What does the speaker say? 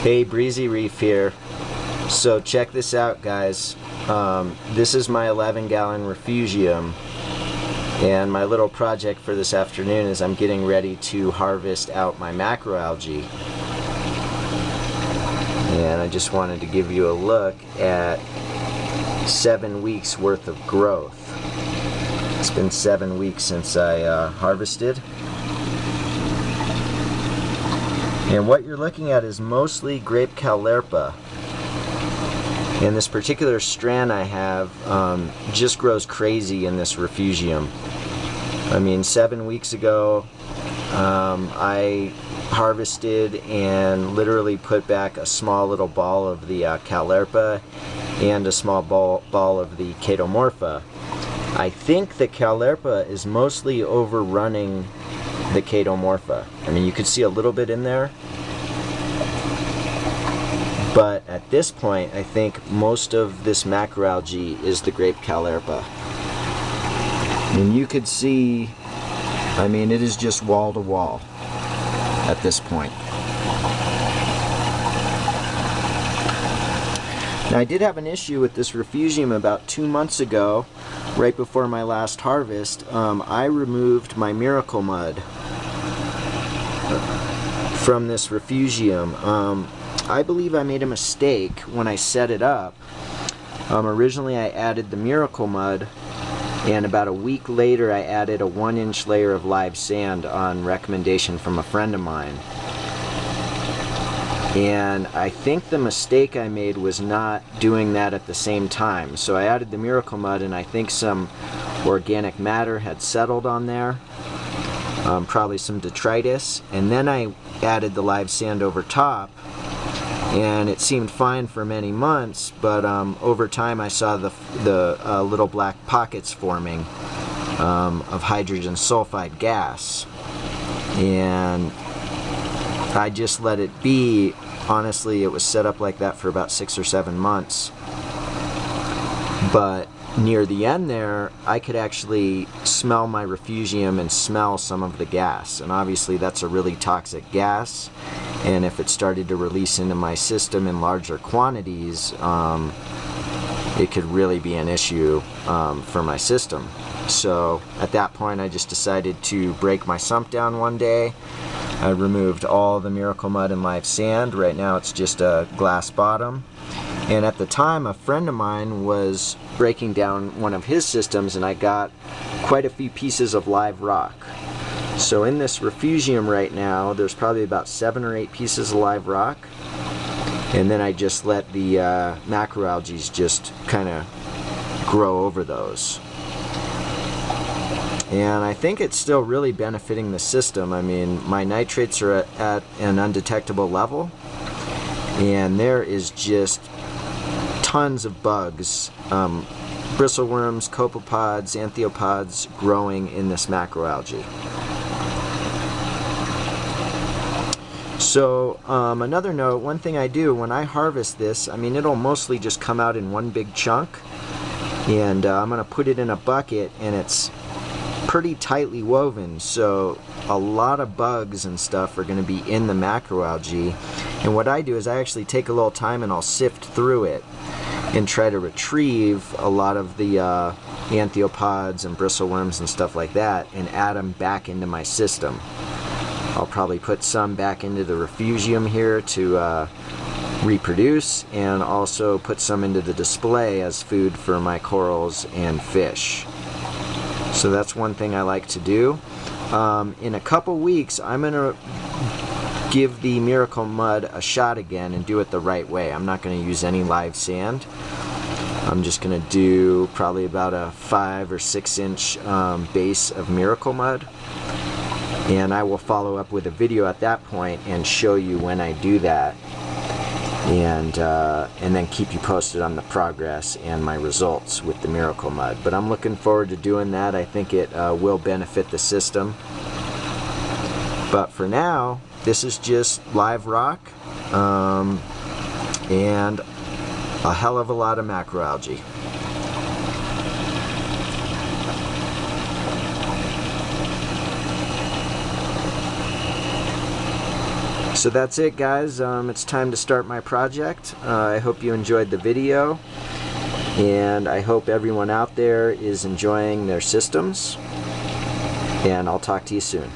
Hey, Breezy Reef here. So check this out, guys. This is my 11-gallon refugium, and my little project for this afternoon is I'm getting ready to harvest out my macroalgae. And I just wanted to give you a look at 7 weeks worth of growth. It's been 7 weeks since I harvested. And what you're looking at is mostly grape caulerpa. And this particular strand I have just grows crazy in this refugium. I mean, 7 weeks ago, I harvested and literally put back a small little ball of the caulerpa and a small ball of the chaetomorpha. I think the caulerpa is mostly overrunning the chaetomorpha. I mean, you could see a little bit in there, but at this point I think most of this macroalgae is the grape caulerpa. And you could see, I mean, it is just wall to wall at this point. Now, I did have an issue with this refugium about 2 months ago, right before my last harvest. I removed my miracle mud from this refugium. I believe I made a mistake when I set it up. Originally I added the miracle mud, and about a week later I added a 1-inch layer of live sand on recommendation from a friend of mine. And I think the mistake I made was not doing that at the same time. So I added the miracle mud, and I think some organic matter had settled on there, probably some detritus, and then I added the live sand over top, and it seemed fine for many months, but over time I saw the little black pockets forming of hydrogen sulfide gas, and I just let it be. Honestly, it was set up like that for about 6 or 7 months, but near the end there I could actually smell my refugium and smell some of the gas, and obviously that's a really toxic gas, and if it started to release into my system in larger quantities, it could really be an issue for my system. So at that point I just decided to break my sump down one day. I removed all the miracle mud and live sand. Right now it's just a glass bottom. And at the time, a friend of mine was breaking down one of his systems, and I got quite a few pieces of live rock. So in this refugium right now, there's probably about 7 or 8 pieces of live rock. And then I just let the macroalgae just kind of grow over those. And I think it's still really benefiting the system. I mean, my nitrates are at an undetectable level, and there is just tons of bugs, bristleworms, copepods, anthiopods growing in this macroalgae. So another note, one thing I do when I harvest this, I mean, it'll mostly just come out in one big chunk, and I'm going to put it in a bucket, and it's pretty tightly woven, so a lot of bugs and stuff are going to be in the macroalgae. And what I do is I actually take a little time and I'll sift through it and try to retrieve a lot of the anthiopods and bristleworms and stuff like that and add them back into my system. I'll probably put some back into the refugium here to reproduce, and also put some into the display as food for my corals and fish. So that's one thing I like to do. In a couple weeks, I'm going to give the miracle mud a shot again and do it the right way. I'm not going to use any live sand. I'm just going to do probably about a 5 or 6 inch base of miracle mud. And I will follow up with a video at that point and show you when I do that. And then keep you posted on the progress and my results with the miracle mud. But I'm looking forward to doing that. I think it will benefit the system. But for now, this is just live rock and a hell of a lot of macroalgae. So that's it, guys. It's time to start my project. I hope you enjoyed the video, and I hope everyone out there is enjoying their systems, and I'll talk to you soon.